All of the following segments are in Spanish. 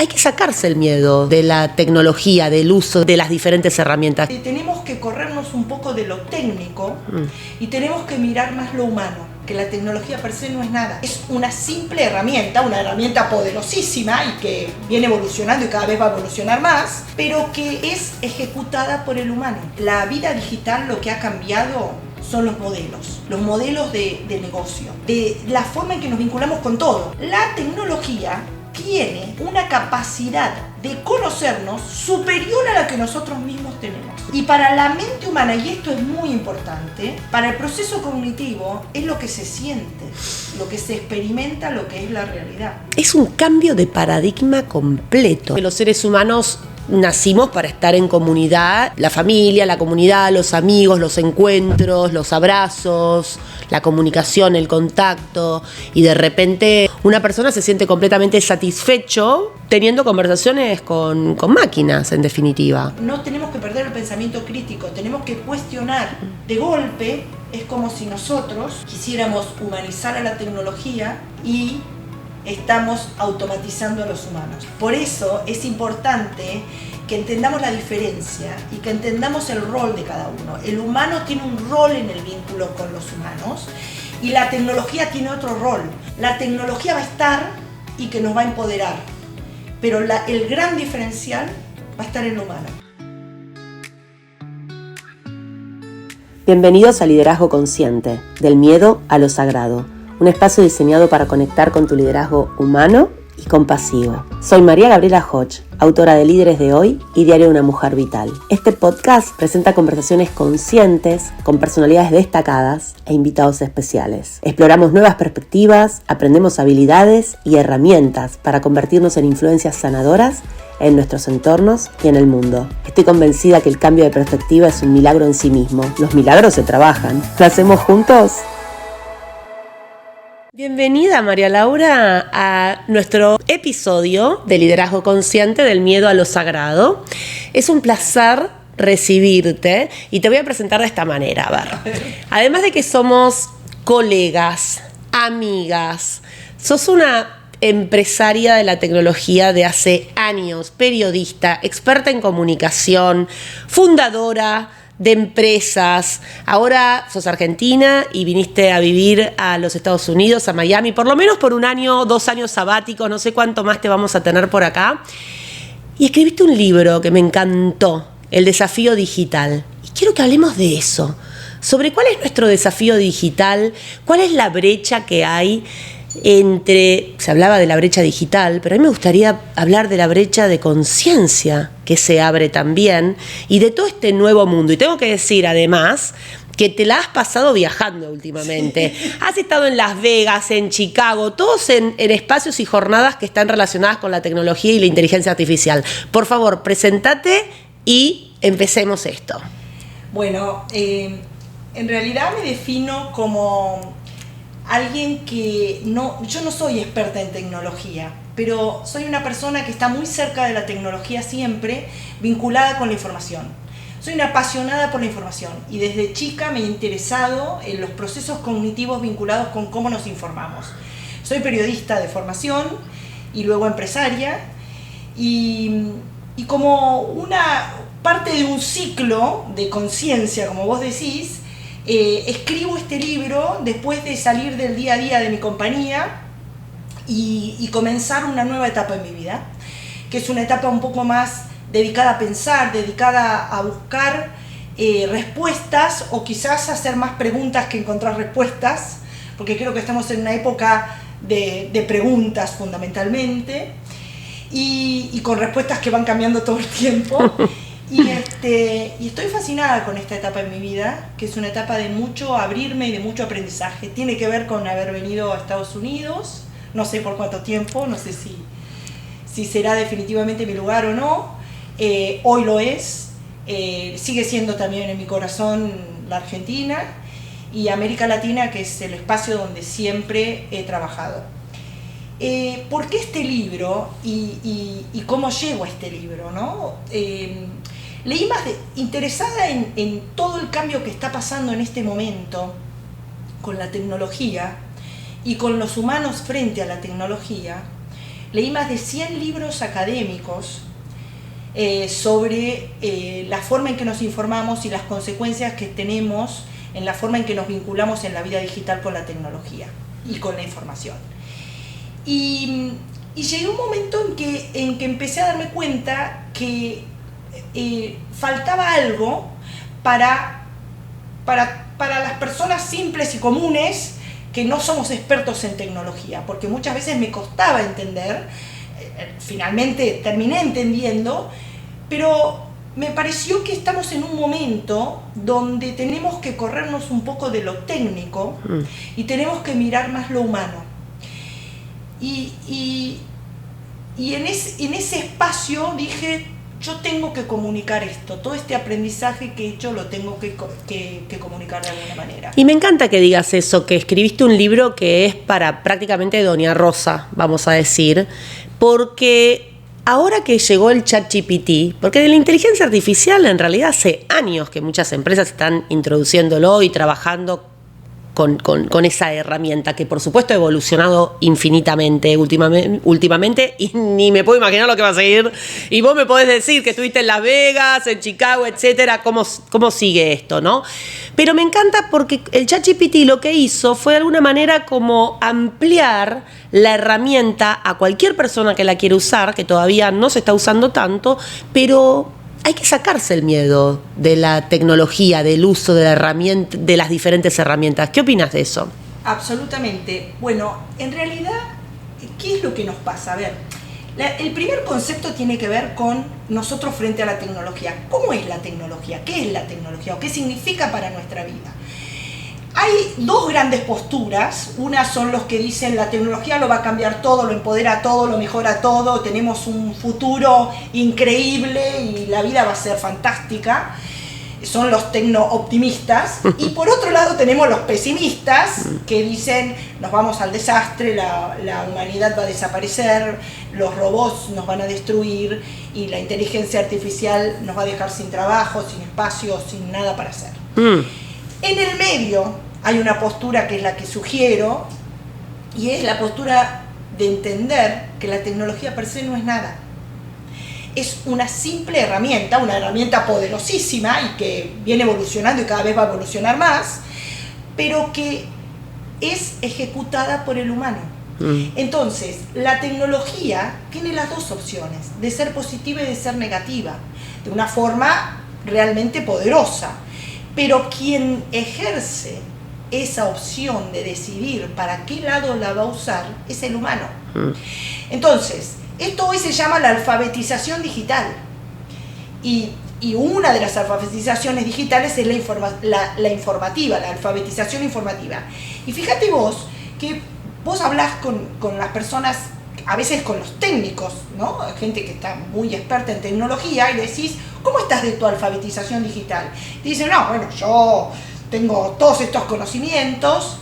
hay que sacarse el miedo de la tecnología, del uso de las diferentes herramientas. Tenemos que corrernos un poco de lo técnico y tenemos que mirar más lo humano, que la tecnología per se no es nada. Es una simple herramienta, una herramienta poderosísima y que viene evolucionando y cada vez va a evolucionar más, pero que es ejecutada por el humano. La vida digital lo que ha cambiado son los modelos de negocio, de la forma en que nos vinculamos con todo. La tecnología tiene una capacidad de conocernos superior a la que nosotros mismos tenemos. Y para la mente humana, y esto es muy importante, para el proceso cognitivo es lo que se siente, lo que se experimenta, lo que es la realidad. Es un cambio de paradigma completo. Los seres humanos nacimos para estar en comunidad, la familia, la comunidad, los amigos, los encuentros, los abrazos, la comunicación, el contacto, y de repente una persona se siente completamente satisfecho teniendo conversaciones con máquinas, en definitiva. No tenemos que perder el pensamiento crítico, tenemos que cuestionar. De golpe es como si nosotros quisiéramos humanizar a la tecnología y estamos automatizando a los humanos. Por eso es importante que entendamos la diferencia y que entendamos el rol de cada uno. El humano tiene un rol en el vínculo con los humanos y la tecnología tiene otro rol. La tecnología va a estar y que nos va a empoderar, pero el gran diferencial va a estar en lo humano. Bienvenidos a Liderazgo Consciente, del miedo a lo sagrado. Un espacio diseñado para conectar con tu liderazgo humano y compasivo. Soy María Gabriela Hodge, autora de Líderes de Hoy y Diario de una Mujer Vital. Este podcast presenta conversaciones conscientes con personalidades destacadas e invitados especiales. Exploramos nuevas perspectivas, aprendemos habilidades y herramientas para convertirnos en influencias sanadoras en nuestros entornos y en el mundo. Estoy convencida que el cambio de perspectiva es un milagro en sí mismo. Los milagros se trabajan. ¿Lo hacemos juntos? Bienvenida, María Laura, a nuestro episodio de Liderazgo Consciente del miedo a lo sagrado. Es un placer recibirte y te voy a presentar de esta manera. A ver, además de que somos colegas, amigas, sos una empresaria de la tecnología de hace años, periodista, experta en comunicación, fundadora de empresas. Ahora sos argentina y viniste a vivir a los Estados Unidos, a Miami, por lo menos por 1 año, 2 años sabáticos, no sé cuánto más te vamos a tener por acá. Y escribiste un libro que me encantó, El Desafío Digital. Y quiero que hablemos de eso, sobre cuál es nuestro desafío digital, cuál es la brecha que hay se hablaba de la brecha digital, pero a mí me gustaría hablar de la brecha de conciencia que se abre también y de todo este nuevo mundo. Y tengo que decir además que te la has pasado viajando últimamente. Sí. Has estado en Las Vegas, en Chicago, todos en espacios y jornadas que están relacionadas con la tecnología y la inteligencia artificial. Por favor, presentate y empecemos esto. Bueno, en realidad me defino como alguien que yo no soy experta en tecnología, pero soy una persona que está muy cerca de la tecnología siempre, vinculada con la información. Soy una apasionada por la información y desde chica me he interesado en los procesos cognitivos vinculados con cómo nos informamos. Soy periodista de formación y luego empresaria y como una parte de un ciclo de conciencia, como vos decís, escribo este libro después de salir del día a día de mi compañía y comenzar una nueva etapa en mi vida, que es una etapa un poco más dedicada a pensar, dedicada a buscar respuestas o quizás hacer más preguntas que encontrar respuestas, porque creo que estamos en una época de preguntas fundamentalmente y con respuestas que van cambiando todo el tiempo. Y estoy fascinada con esta etapa en mi vida, que es una etapa de mucho abrirme y de mucho aprendizaje. Tiene que ver con haber venido a Estados Unidos, no sé por cuánto tiempo, no sé si será definitivamente mi lugar o no. Hoy lo es, sigue siendo también en mi corazón la Argentina y América Latina, que es el espacio donde siempre he trabajado. ¿Por qué este libro y cómo llego a este libro, ¿no? Leí más interesada en todo el cambio que está pasando en este momento con la tecnología y con los humanos frente a la tecnología. leí más de 100 libros académicos sobre la forma en que nos informamos y las consecuencias que tenemos en la forma en que nos vinculamos en la vida digital con la tecnología y con la información. Y llegué a un momento en que empecé a darme cuenta que faltaba algo para las personas simples y comunes que no somos expertos en tecnología, porque muchas veces me costaba entender, finalmente terminé entendiendo, pero me pareció que estamos en un momento donde tenemos que corrernos un poco de lo técnico y tenemos que mirar más lo humano. Y en ese espacio dije, yo tengo que comunicar esto, todo este aprendizaje que he hecho lo tengo que comunicar de alguna manera. Y me encanta que digas eso, que escribiste un libro que es para prácticamente Doña Rosa, vamos a decir, porque ahora que llegó el ChatGPT, porque de la inteligencia artificial en realidad hace años que muchas empresas están introduciéndolo y trabajando con esa herramienta que por supuesto ha evolucionado infinitamente últimamente y ni me puedo imaginar lo que va a seguir. Y vos me podés decir que estuviste en Las Vegas, en Chicago, etcétera, cómo sigue esto, ¿no? Pero me encanta porque el ChatGPT lo que hizo fue de alguna manera como ampliar la herramienta a cualquier persona que la quiera usar, que todavía no se está usando tanto, pero hay que sacarse el miedo de la tecnología, del uso de la herramienta, de las diferentes herramientas. ¿Qué opinas de eso? Absolutamente. Bueno, en realidad, ¿qué es lo que nos pasa? A ver, el primer concepto tiene que ver con nosotros frente a la tecnología. ¿Cómo es la tecnología? ¿Qué es la tecnología? ¿O qué significa para nuestra vida? Hay dos grandes posturas. Una son los que dicen la tecnología lo va a cambiar todo, lo empodera todo, lo mejora todo, tenemos un futuro increíble y la vida va a ser fantástica. Son los tecno-optimistas. Y por otro lado tenemos los pesimistas que dicen nos vamos al desastre, la humanidad va a desaparecer, los robots nos van a destruir y la inteligencia artificial nos va a dejar sin trabajo, sin espacio, sin nada para hacer. En el medio hay una postura que es la que sugiero y es la postura de entender que la tecnología per se no es nada. Es una simple herramienta, una herramienta poderosísima y que viene evolucionando y cada vez va a evolucionar más, pero que es ejecutada por el humano. Entonces, la tecnología tiene las dos opciones, de ser positiva y de ser negativa, de una forma realmente poderosa. Pero quien ejerce esa opción de decidir para qué lado la va a usar es el humano. Entonces, esto hoy se llama la alfabetización digital. Y una de las alfabetizaciones digitales es la informativa, la alfabetización informativa. Y fíjate vos que vos hablás con las personas, a veces con los técnicos, ¿no? Gente que está muy experta en tecnología y decís, ¿cómo estás de tu alfabetización digital? Y dicen, no, bueno, yo tengo todos estos conocimientos.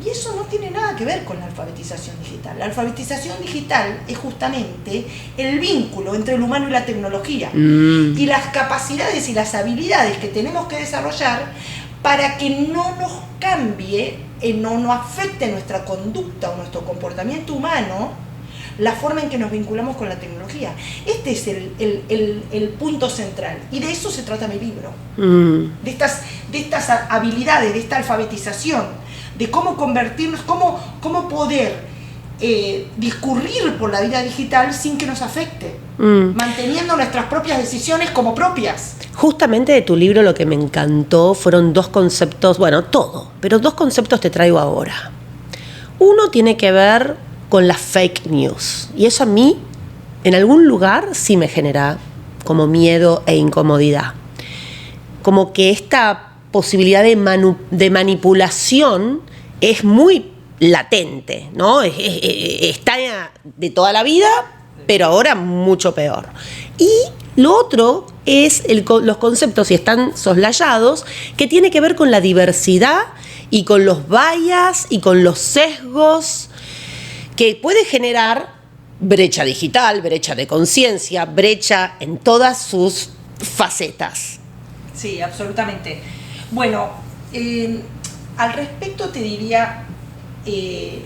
Y eso no tiene nada que ver con la alfabetización digital. La alfabetización digital es justamente el vínculo entre el humano y la tecnología. Y las capacidades y las habilidades que tenemos que desarrollar para que no nos cambie, no nos afecte nuestra conducta o nuestro comportamiento humano, la forma en que nos vinculamos con la tecnología. Este es el punto central. Y de eso se trata mi libro. De estas habilidades, de esta alfabetización, de cómo convertirnos, cómo poder discurrir por la vida digital sin que nos afecte, manteniendo nuestras propias decisiones como propias. Justamente de tu libro lo que me encantó fueron dos conceptos, bueno, todo, pero dos conceptos te traigo ahora. Uno tiene que ver con las fake news. Y eso a mí, en algún lugar, sí me genera como miedo e incomodidad. Como que esta posibilidad de manipulación es muy latente, ¿no? Está de toda la vida, pero ahora mucho peor. Y lo otro es los conceptos, y están soslayados, que tiene que ver con la diversidad y con los bias y con los sesgos que puede generar brecha digital, brecha de conciencia, brecha en todas sus facetas. Sí, absolutamente. Bueno, al respecto te diría,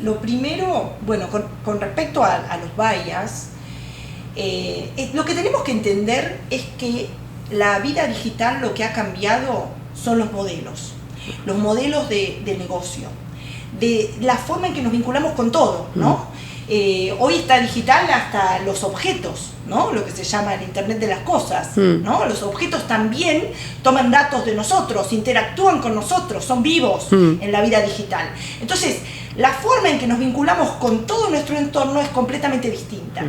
lo primero, bueno, con respecto a los bias, lo que tenemos que entender es que la vida digital lo que ha cambiado son los modelos de negocio, de la forma en que nos vinculamos con todo, ¿no? Hoy está digital hasta los objetos, ¿no? Lo que se llama el Internet de las cosas, ¿no? Los objetos también toman datos de nosotros, interactúan con nosotros, son vivos en la vida digital. Entonces, la forma en que nos vinculamos con todo nuestro entorno es completamente distinta.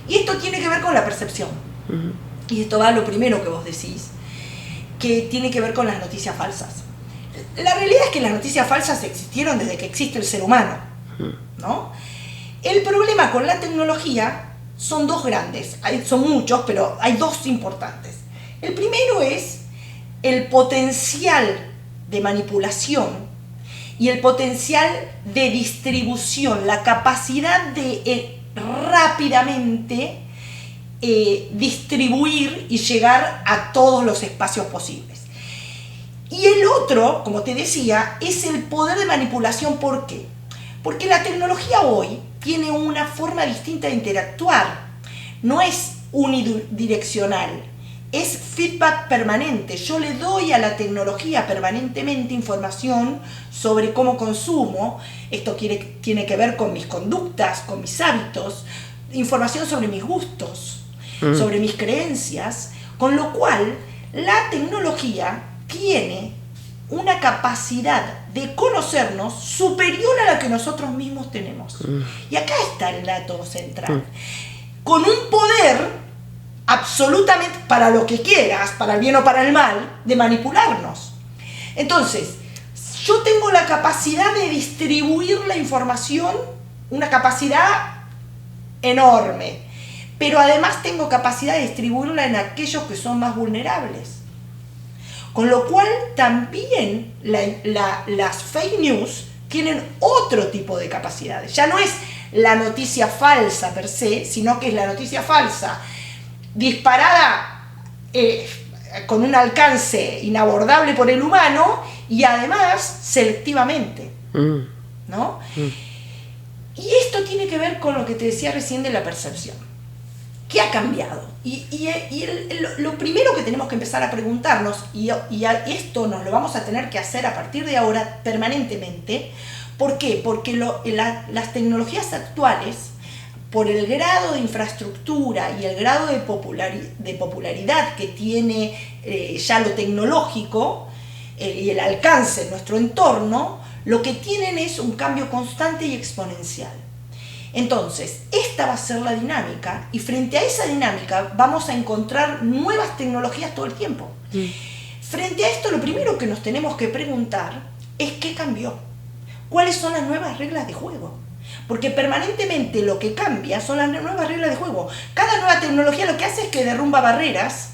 Y esto tiene que ver con la percepción. Y esto va a lo primero que vos decís, que tiene que ver con las noticias falsas. La realidad es que las noticias falsas existieron desde que existe el ser humano, ¿no? El problema con la tecnología son dos grandes, son muchos, pero hay dos importantes. El primero es el potencial de manipulación y el potencial de distribución, la capacidad de rápidamente distribuir y llegar a todos los espacios posibles. Y el otro, como te decía, es el poder de manipulación. ¿Por qué? Porque la tecnología hoy tiene una forma distinta de interactuar. No es unidireccional, es feedback permanente. Yo le doy a la tecnología permanentemente información sobre cómo consumo. Esto tiene que ver con mis conductas, con mis hábitos, información sobre mis gustos, sobre mis creencias, con lo cual la tecnología tiene una capacidad de conocernos superior a la que nosotros mismos tenemos. Y acá está el dato central. Con un poder absolutamente, para lo que quieras, para el bien o para el mal, de manipularnos. Entonces, yo tengo la capacidad de distribuir la información, una capacidad enorme, pero además tengo capacidad de distribuirla en aquellos que son más vulnerables. Con lo cual también las fake news tienen otro tipo de capacidades. Ya no es la noticia falsa per se, sino que es la noticia falsa disparada con un alcance inabordable por el humano y además selectivamente, ¿no? Y esto tiene que ver con lo que te decía recién de la percepción. ¿Qué ha cambiado? Lo primero que tenemos que empezar a preguntarnos, y esto nos lo vamos a tener que hacer a partir de ahora permanentemente. ¿Por qué? Porque las tecnologías actuales, por el grado de infraestructura y el grado de popularidad que tiene ya lo tecnológico y el alcance en nuestro entorno, lo que tienen es un cambio constante y exponencial. Entonces, esta va a ser la dinámica, y frente a esa dinámica vamos a encontrar nuevas tecnologías todo el tiempo. Frente a esto, lo primero que nos tenemos que preguntar es ¿qué cambió? ¿Cuáles son las nuevas reglas de juego? Porque permanentemente lo que cambia son las nuevas reglas de juego. Cada nueva tecnología lo que hace es que derrumba barreras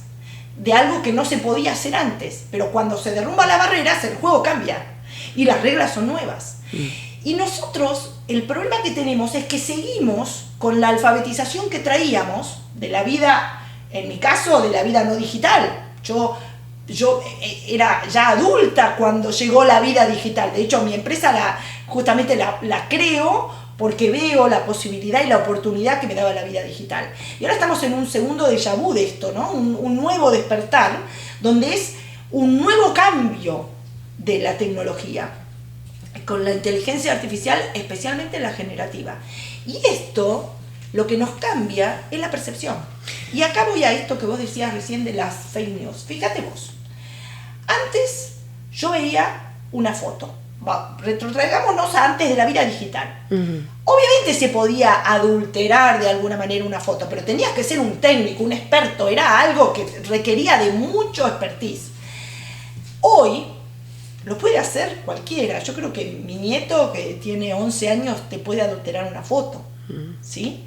de algo que no se podía hacer antes, pero cuando se derrumban las barreras, el juego cambia y las reglas son nuevas. Y nosotros, el problema que tenemos es que seguimos con la alfabetización que traíamos de la vida, en mi caso, de la vida no digital. Yo era ya adulta cuando llegó la vida digital. De hecho, mi empresa justamente la creo porque veo la posibilidad y la oportunidad que me daba la vida digital. Y ahora estamos en un segundo déjà vu de esto, ¿no? Un nuevo despertar, donde es un nuevo cambio de la tecnología, con la inteligencia artificial, especialmente la generativa. Y esto, lo que nos cambia es la percepción. Y acá voy a esto que vos decías recién de las fake news. Fíjate vos, antes yo veía una foto. Retrotraigámonos a antes de la vida digital. Obviamente se podía adulterar de alguna manera una foto, pero tenías que ser un técnico, un experto, era algo que requería de mucho expertise. Hoy lo puede hacer cualquiera. Yo creo que mi nieto, que tiene 11 años, te puede adulterar una foto, ¿sí?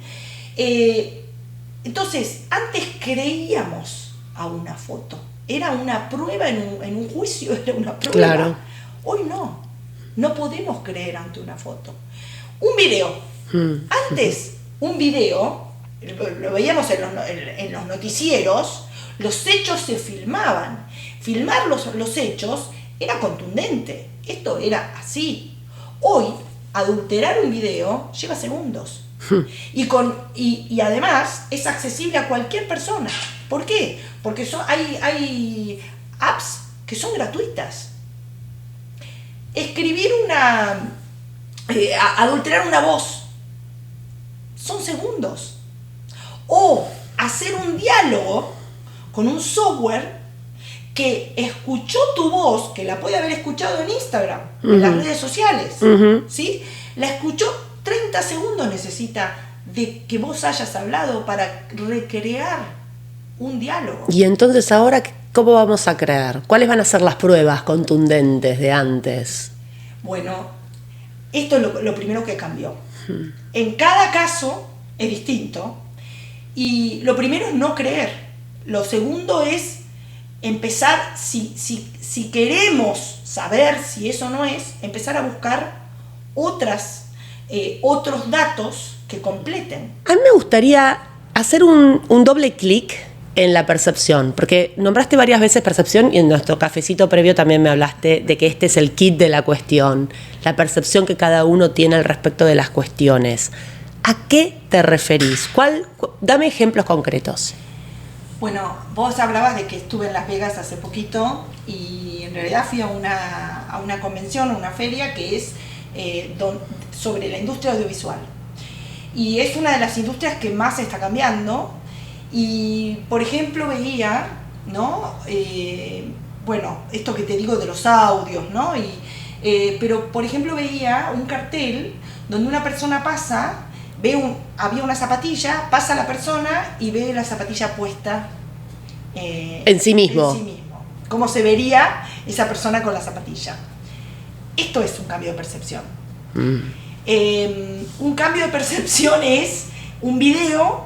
Entonces, antes creíamos a una foto. Era una prueba en un juicio, era una prueba. Claro. Hoy no podemos creer ante una foto. Un video. Antes, un video, lo veíamos en los noticieros, los hechos se filmaban. Filmar los hechos era contundente. Esto era así. Hoy adulterar un video lleva segundos. Y además es accesible a cualquier persona. ¿Por qué? Porque hay apps que son gratuitas. Escribir adulterar una voz son segundos. O hacer un diálogo con un software que escuchó tu voz, que la puede haber escuchado en Instagram, en las redes sociales, ¿sí? La escuchó, 30 segundos necesita de que vos hayas hablado para recrear un diálogo. Y entonces ahora, ¿cómo vamos a crear? ¿Cuáles van a ser las pruebas contundentes de antes? Bueno, esto es lo primero que cambió. En cada caso es distinto. Y lo primero es no creer. Lo segundo es empezar, si queremos saber si eso no es, empezar a buscar otros datos que completen. A mí me gustaría hacer un doble clic en la percepción, porque nombraste varias veces percepción y en nuestro cafecito previo también me hablaste de que este es el kit de la cuestión, la percepción que cada uno tiene al respecto de las cuestiones. ¿A qué te referís? Dame ejemplos concretos. Bueno, vos hablabas de que estuve en Las Vegas hace poquito y en realidad fui a una convención, a una feria que es sobre la industria audiovisual. Y es una de las industrias que más está cambiando. Y, por ejemplo, veía, ¿no? Bueno, esto que te digo de los audios, ¿no? Pero, por ejemplo, veía un cartel donde una persona pasa, había una zapatilla, pasa la persona y ve la zapatilla puesta en sí mismo. ¿Cómo se vería esa persona con la zapatilla? Esto es un cambio de percepción. Un cambio de percepción es un video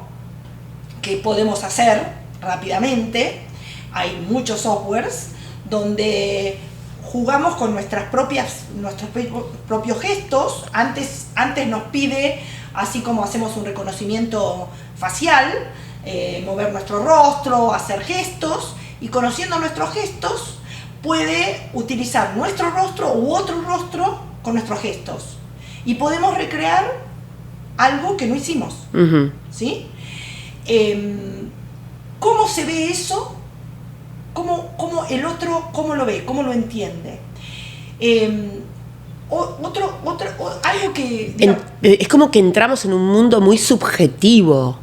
que podemos hacer rápidamente. Hay muchos softwares donde jugamos con nuestros propios gestos. Antes nos pide, así como hacemos un reconocimiento facial, mover nuestro rostro, hacer gestos, y conociendo nuestros gestos puede utilizar nuestro rostro u otro rostro con nuestros gestos y podemos recrear algo que no hicimos. ¿Sí? ¿Cómo se ve eso? ¿Cómo el otro, cómo lo ve? ¿Cómo lo entiende? Algo que... es como que entramos en un mundo muy subjetivo.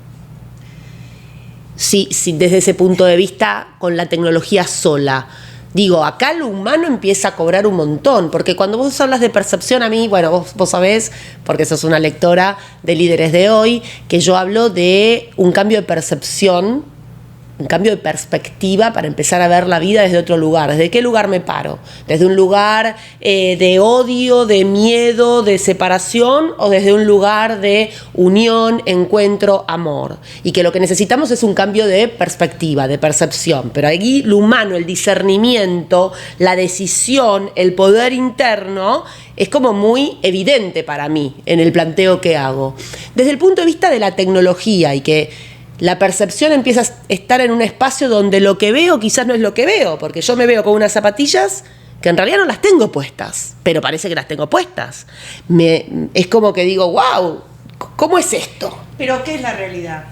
Sí, desde ese punto de vista, con la tecnología sola. Digo, acá lo humano empieza a cobrar un montón, porque cuando vos hablas de percepción, a mí, bueno, vos sabés, porque sos una lectora de Líderes de Hoy, que yo hablo de un cambio de percepción, un cambio de perspectiva para empezar a ver la vida desde otro lugar. ¿Desde qué lugar me paro? ¿Desde un lugar de odio, de miedo, de separación, o desde un lugar de unión, encuentro, amor? Y que lo que necesitamos es un cambio de perspectiva, de percepción. Pero ahí lo humano, el discernimiento, la decisión, el poder interno es como muy evidente para mí en el planteo que hago. Desde el punto de vista de la tecnología, y que la percepción empieza a estar en un espacio donde lo que veo quizás no es lo que veo, porque yo me veo con unas zapatillas que en realidad no las tengo puestas, pero parece que las tengo puestas. Es como que digo, wow, ¿cómo es esto? Pero ¿qué es la realidad?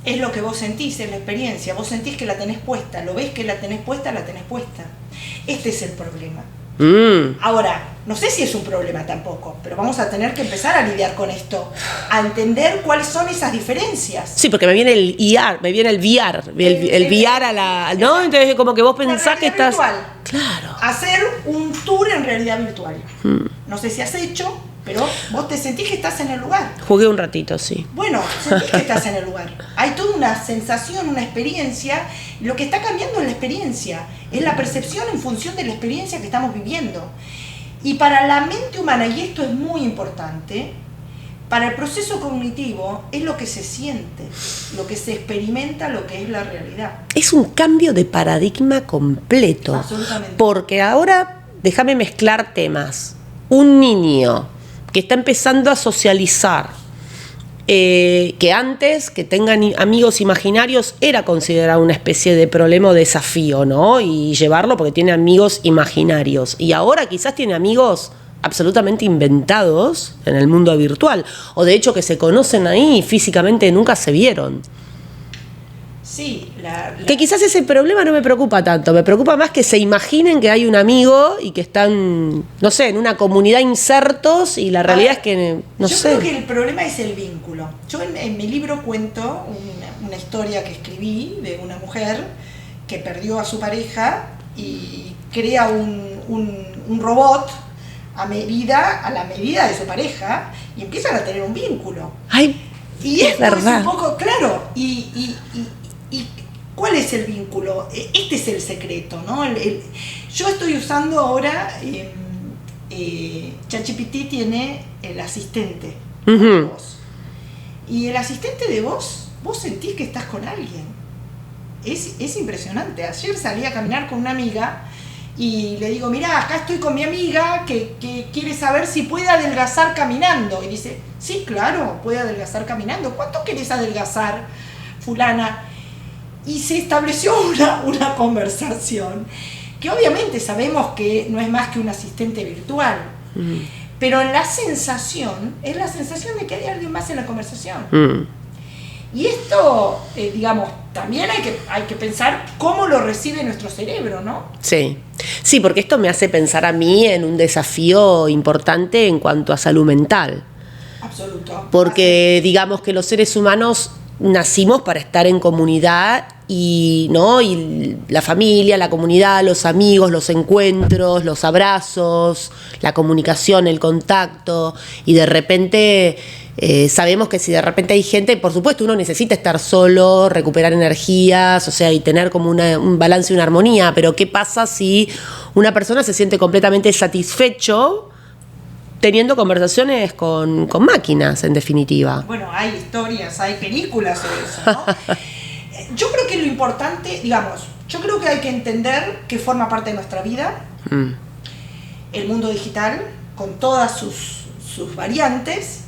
Es lo que vos sentís, es la experiencia. Vos sentís que la tenés puesta, lo ves que la tenés puesta, la tenés puesta. Este es el problema. Ahora, no sé si es un problema tampoco, pero vamos a tener que empezar a lidiar con esto, a entender cuáles son esas diferencias. Sí, porque me viene el IR, me viene el VR, el VR a la... ¿no? Entonces como que vos pensás que estás... Virtual. Claro. Hacer un tour en realidad virtual. No sé si has hecho, pero vos te sentís que estás en el lugar. Jugué un ratito, sí. Bueno, sentís que estás en el lugar. Hay toda una sensación, una experiencia. Lo que está cambiando es la experiencia. Es la percepción en función de la experiencia que estamos viviendo. Y para la mente humana, y esto es muy importante, para el proceso cognitivo es lo que se siente, lo que se experimenta, lo que es la realidad. Es un cambio de paradigma completo. Absolutamente. Porque ahora, déjame mezclar temas. Un niño que está empezando a socializar, que antes que tengan amigos imaginarios era considerado una especie de problema o desafío, ¿no? Y llevarlo porque tiene amigos imaginarios. Y ahora quizás tiene amigos absolutamente inventados en el mundo virtual, o de hecho que se conocen ahí y físicamente nunca se vieron. Sí, que quizás ese problema no me preocupa tanto, me preocupa más que se imaginen que hay un amigo y que están, no sé, en una comunidad insertos y la realidad es que, no sé. Yo creo que el problema es el vínculo. Yo en mi libro cuento una historia que escribí de una mujer que perdió a su pareja y crea un robot a la medida de su pareja y empiezan a tener un vínculo. Ay, y es verdad. Es un poco claro. ¿Y cuál es el vínculo? Este es el secreto, ¿no? Yo estoy usando ahora, ChatGPT tiene el asistente de voz. Y el asistente de voz, vos sentís que estás con alguien. Es impresionante. Ayer salí a caminar con una amiga y le digo, mirá, acá estoy con mi amiga que quiere saber si puede adelgazar caminando. Y dice, sí, claro, puede adelgazar caminando. ¿Cuánto querés adelgazar, fulana? Y se estableció una conversación que obviamente sabemos que no es más que un asistente virtual. Pero la sensación es la sensación de que hay alguien más en la conversación. Y esto, digamos, también hay que pensar cómo lo recibe nuestro cerebro, ¿no? Sí, porque esto me hace pensar a mí en un desafío importante en cuanto a salud mental. Absoluto. Porque digamos que los seres humanos nacimos para estar en comunidad y la familia, la comunidad, los amigos, los encuentros, los abrazos, la comunicación, el contacto, y de repente sabemos que si de repente hay gente, por supuesto uno necesita estar solo, recuperar energías, o sea, y tener como un balance y una armonía, pero ¿qué pasa si una persona se siente completamente satisfecho teniendo conversaciones con máquinas, en definitiva? Bueno, hay historias, hay películas sobre eso, ¿no? Yo creo que lo importante, digamos, yo creo que hay que entender que forma parte de nuestra vida, el mundo digital, con todas sus variantes,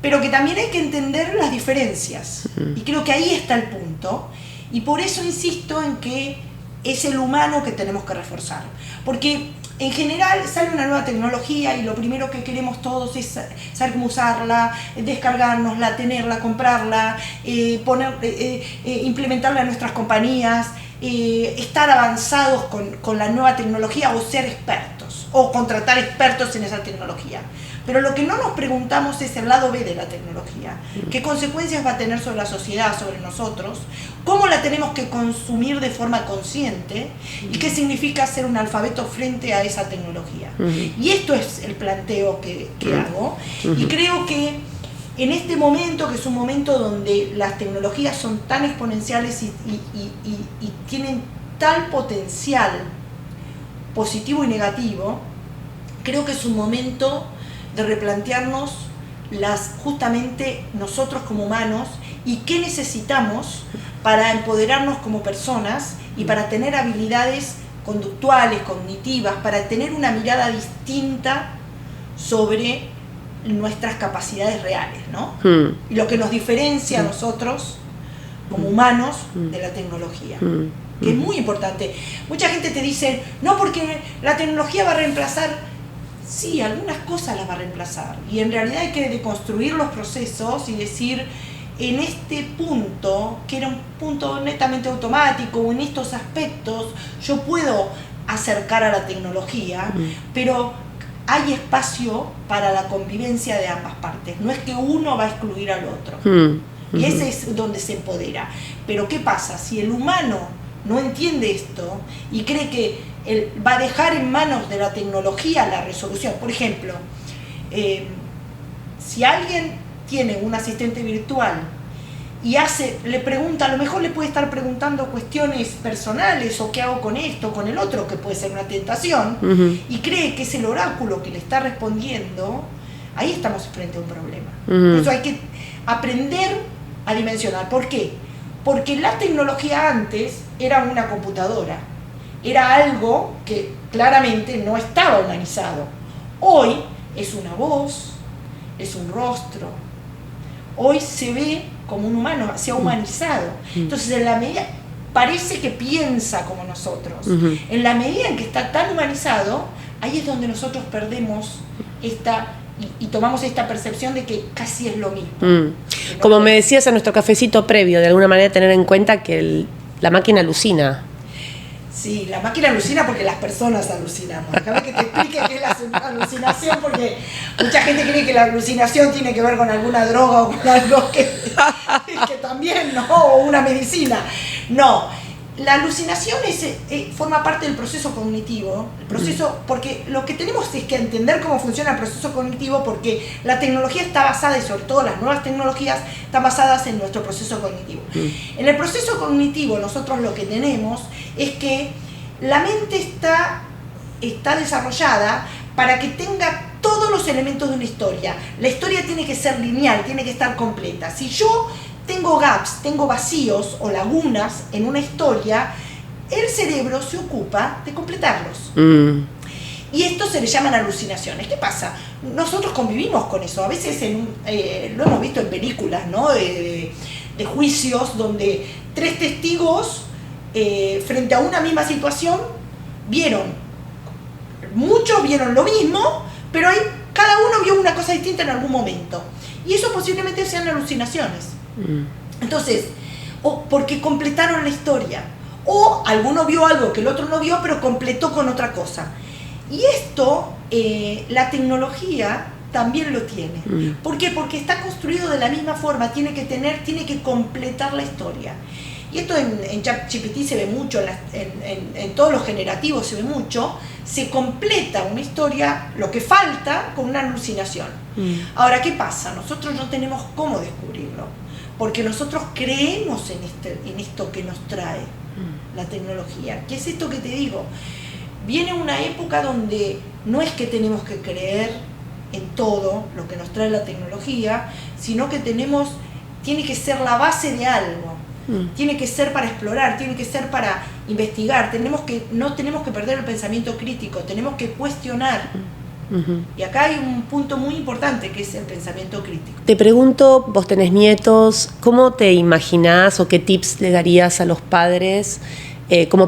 pero que también hay que entender las diferencias. Y creo que ahí está el punto. Y por eso insisto en que es el humano que tenemos que reforzar. Porque en general sale una nueva tecnología y lo primero que queremos todos es saber cómo usarla, descargárnosla, tenerla, comprarla, implementarla en nuestras compañías, estar avanzados con la nueva tecnología o ser expertos o contratar expertos en esa tecnología. Pero lo que no nos preguntamos es el lado B de la tecnología. ¿Qué consecuencias va a tener sobre la sociedad, sobre nosotros? ¿Cómo la tenemos que consumir de forma consciente? ¿Y qué significa ser un alfabeto frente a esa tecnología? Y esto es el planteo que hago. Y creo que en este momento, que es un momento donde las tecnologías son tan exponenciales y tienen tal potencial positivo y negativo, creo que es un momento de replantearnos justamente nosotros como humanos y qué necesitamos para empoderarnos como personas y para tener habilidades conductuales, cognitivas, para tener una mirada distinta sobre nuestras capacidades reales, ¿no? Y lo que nos diferencia a nosotros como humanos de la tecnología, que es muy importante. Mucha gente te dice, no, porque la tecnología va a reemplazar. Sí, algunas cosas las va a reemplazar. Y en realidad hay que deconstruir los procesos y decir, en este punto, que era un punto netamente automático, o en estos aspectos, yo puedo acercar a la tecnología, pero hay espacio para la convivencia de ambas partes. No es que uno va a excluir al otro. Y ese es donde se empodera. Pero ¿qué pasa? Si el humano no entiende esto y cree que él va a dejar en manos de la tecnología la resolución. Por ejemplo, si alguien tiene un asistente virtual y le pregunta, a lo mejor le puede estar preguntando cuestiones personales o qué hago con esto, con el otro, que puede ser una tentación, y cree que es el oráculo que le está respondiendo, ahí estamos frente a un problema. Por eso hay que aprender a dimensionar. ¿Por qué? Porque la tecnología antes era una computadora. Era algo que claramente no estaba humanizado. Hoy es una voz, es un rostro. Hoy se ve como un humano, se ha humanizado. Entonces, en la medida, parece que piensa como nosotros. En la medida en que está tan humanizado, ahí es donde nosotros perdemos y tomamos esta percepción de que casi es lo mismo. Como me decías en nuestro cafecito previo, de alguna manera tener en cuenta que la máquina alucina. Sí, la máquina alucina porque las personas alucinamos. Déjame que te explique qué es la alucinación, porque mucha gente cree que la alucinación tiene que ver con alguna droga o con algo que también, ¿no? O una medicina. No, la alucinación forma parte del proceso cognitivo, porque lo que tenemos es que entender cómo funciona el proceso cognitivo, porque la tecnología está basada, y sobre todo las nuevas tecnologías, están basadas en nuestro proceso cognitivo. En el proceso cognitivo nosotros lo que tenemos es que la mente está desarrollada para que tenga todos los elementos de una historia. La historia tiene que ser lineal, tiene que estar completa. Si yo tengo gaps, tengo vacíos o lagunas en una historia, el cerebro se ocupa de completarlos. Y esto se le llaman alucinaciones. ¿Qué pasa? Nosotros convivimos con eso. A veces lo hemos visto en películas, ¿no? De juicios donde 3 testigos frente a una misma situación muchos vieron lo mismo, pero cada uno vio una cosa distinta en algún momento. Y eso posiblemente sean alucinaciones. Entonces, o porque completaron la historia, o alguno vio algo que el otro no vio, pero completó con otra cosa. Y esto, la tecnología también lo tiene. ¿Por qué? Porque está construido de la misma forma, tiene que completar la historia. Y esto en ChatGPT se ve mucho, en todos los generativos se ve mucho, se completa una historia, lo que falta, con una alucinación. Ahora, ¿qué pasa? Nosotros no tenemos cómo descubrirlo, porque nosotros creemos en esto que nos trae la tecnología. ¿Qué es esto que te digo? Viene una época donde no es que tenemos que creer en todo lo que nos trae la tecnología, sino que tiene que ser la base de algo. Tiene que ser para explorar, tiene que ser para investigar. No tenemos que perder el pensamiento crítico, tenemos que cuestionar. Y acá hay un punto muy importante que es el pensamiento crítico. Te pregunto, vos tenés nietos, ¿cómo te imaginás o qué tips le darías a los padres? ¿Cómo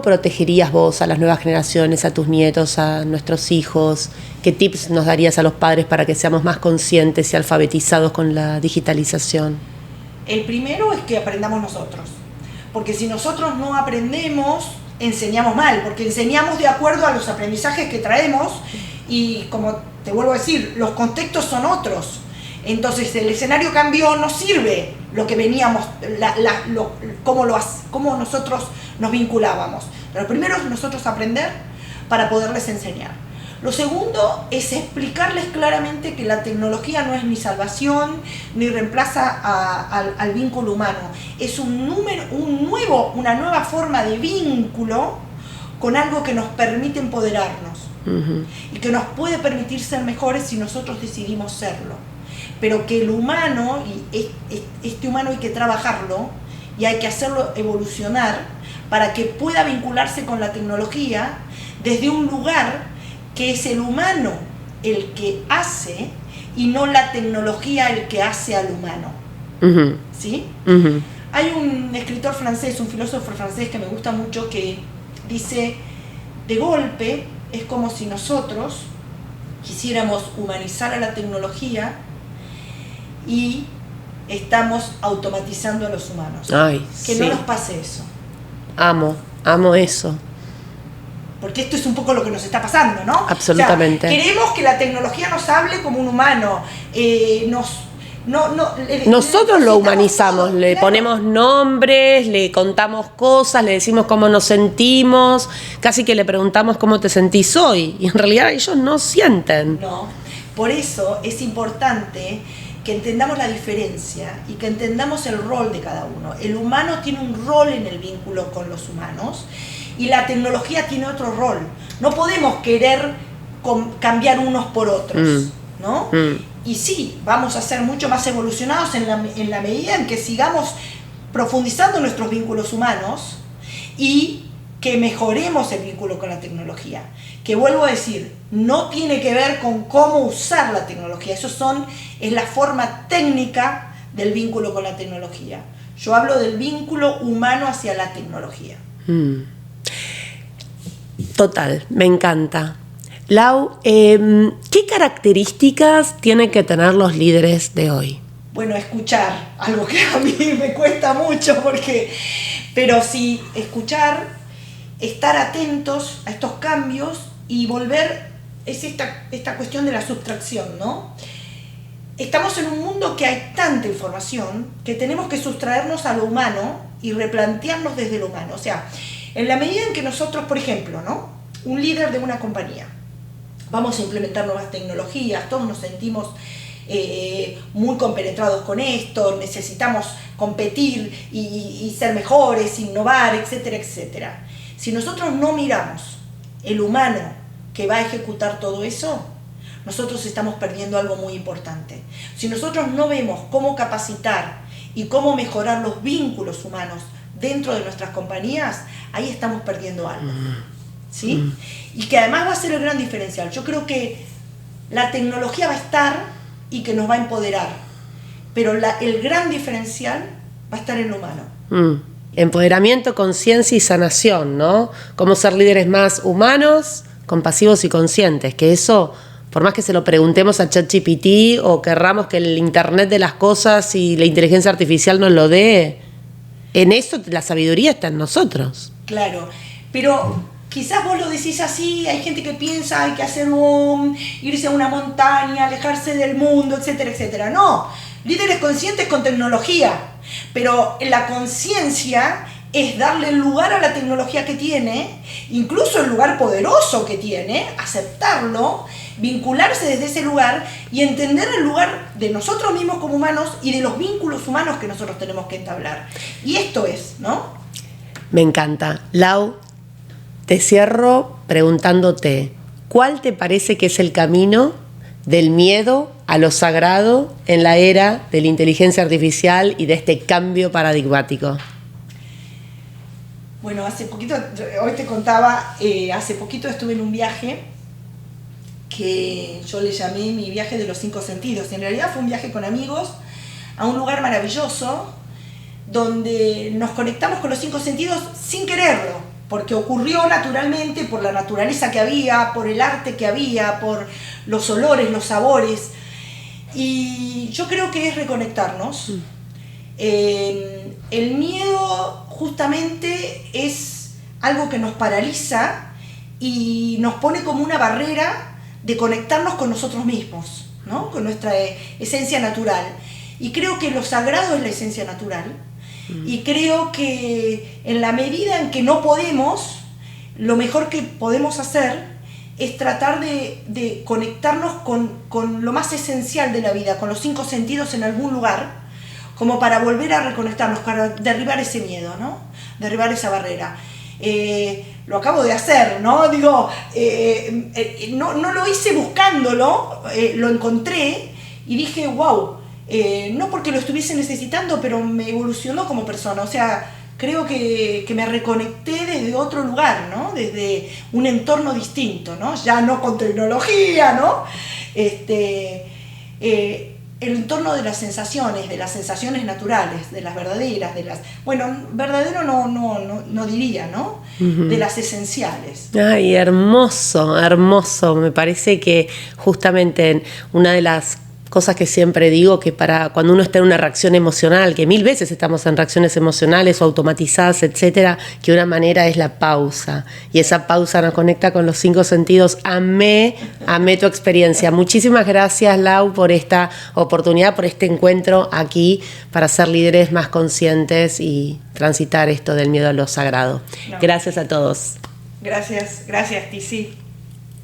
protegerías vos a las nuevas generaciones, a tus nietos, a nuestros hijos? ¿Qué tips nos darías a los padres para que seamos más conscientes y alfabetizados con la digitalización? El primero es que aprendamos nosotros, porque si nosotros no aprendemos, enseñamos mal, porque enseñamos de acuerdo a los aprendizajes que traemos y, como te vuelvo a decir, los contextos son otros. Entonces el escenario cambió, no sirve lo que veníamos, cómo nosotros nos vinculábamos. Pero primero es nosotros aprender para poderles enseñar. Lo segundo es explicarles claramente que la tecnología no es ni salvación ni reemplaza al vínculo humano. Es una nueva forma de vínculo con algo que nos permite empoderarnos y que nos puede permitir ser mejores si nosotros decidimos serlo. Pero que el humano, y este humano hay que trabajarlo y hay que hacerlo evolucionar para que pueda vincularse con la tecnología desde un lugar que es el humano el que hace y no la tecnología el que hace al humano. ¿Sí? Hay un escritor francés, un filósofo francés que me gusta mucho, que dice: de golpe es como si nosotros quisiéramos humanizar a la tecnología y estamos automatizando a los humanos. Ay, que sí. no nos pase eso. Amo eso. Porque esto es un poco lo que nos está pasando, ¿no? Absolutamente. O sea, queremos que la tecnología nos hable como un humano. Nosotros lo humanizamos, todo, le ponemos nombres, le contamos cosas, le decimos cómo nos sentimos, casi que le preguntamos cómo te sentís hoy. Y en realidad ellos no sienten. No, por eso es importante que entendamos la diferencia y que entendamos el rol de cada uno. El humano tiene un rol en el vínculo con los humanos y la tecnología tiene otro rol. No podemos querer cambiar unos por otros, ¿no? Y sí, vamos a ser mucho más evolucionados en la medida en que sigamos profundizando nuestros vínculos humanos y que mejoremos el vínculo con la tecnología. Que vuelvo a decir, no tiene que ver con cómo usar la tecnología, es la forma técnica del vínculo con la tecnología. Yo hablo del vínculo humano hacia la tecnología. Total, me encanta. Lau, ¿qué características tienen que tener los líderes de hoy? Bueno, escuchar, algo que a mí me cuesta mucho pero sí, escuchar, estar atentos a estos cambios y volver, es esta cuestión de la sustracción, ¿no? Estamos en un mundo que hay tanta información que tenemos que sustraernos a lo humano y replantearnos desde lo humano. O sea, en la medida en que nosotros, por ejemplo, ¿no? Un líder de una compañía, vamos a implementar nuevas tecnologías, todos nos sentimos muy compenetrados con esto, necesitamos competir y ser mejores, innovar, etcétera, etcétera. Si nosotros no miramos el humano que va a ejecutar todo eso, nosotros estamos perdiendo algo muy importante. Si nosotros no vemos cómo capacitar y cómo mejorar los vínculos humanos dentro de nuestras compañías, ahí estamos perdiendo algo, ¿sí? Y que además va a ser el gran diferencial. Yo creo que la tecnología va a estar y que nos va a empoderar, pero el gran diferencial va a estar en lo humano. Empoderamiento, conciencia y sanación, ¿no? Cómo ser líderes más humanos, compasivos y conscientes, que eso, por más que se lo preguntemos a ChatGPT o querramos que el Internet de las cosas y la inteligencia artificial nos lo dé, en eso la sabiduría está en nosotros. Claro, pero quizás vos lo decís así, hay gente que piensa hay que hacer irse a una montaña, alejarse del mundo, etcétera, etcétera. No, líderes conscientes con tecnología, pero la conciencia es darle el lugar a la tecnología que tiene, incluso el lugar poderoso que tiene, aceptarlo, vincularse desde ese lugar y entender el lugar de nosotros mismos como humanos y de los vínculos humanos que nosotros tenemos que entablar. Y esto es, ¿no? Me encanta. Lau, te cierro preguntándote, ¿cuál te parece que es el camino del miedo a lo sagrado en la era de la inteligencia artificial y de este cambio paradigmático? Bueno, hace poquito, hoy te contaba, hace poquito estuve en un viaje que yo le llamé mi viaje de los 5 sentidos. En realidad fue un viaje con amigos a un lugar maravilloso donde nos conectamos con los 5 sentidos sin quererlo, porque ocurrió naturalmente por la naturaleza que había, por el arte que había, por los olores, los sabores. Y yo creo que es reconectarnos. El miedo justamente es algo que nos paraliza y nos pone como una barrera de conectarnos con nosotros mismos, ¿no? Con nuestra esencia natural. Y creo que lo sagrado es la esencia natural. Y creo que en la medida en que no podemos, lo mejor que podemos hacer es tratar de conectarnos con lo más esencial de la vida, con los 5 sentidos en algún lugar, como para volver a reconectarnos, para derribar ese miedo, ¿no? Derribar esa barrera. Lo acabo de hacer, ¿no? Digo, no lo hice buscándolo, lo encontré y dije, wow, no porque lo estuviese necesitando, pero me evolucionó como persona. O sea, creo que me reconecté desde otro lugar, ¿no? Desde un entorno distinto, ¿no? Ya no con tecnología, ¿no? El entorno de las sensaciones naturales, de las verdaderas, bueno, verdadero no diría, ¿no? De las esenciales. Ay, hermoso, hermoso. Me parece que justamente una de las cosas que siempre digo, que para cuando uno está en una reacción emocional, que 1000 veces estamos en reacciones emocionales o automatizadas, etcétera, que una manera es la pausa. Y esa pausa nos conecta con los 5 sentidos. Amé tu experiencia. Muchísimas gracias, Lau, por esta oportunidad, por este encuentro aquí para ser líderes más conscientes y transitar esto del miedo a lo sagrado. No. Gracias a todos. Gracias, Tizi.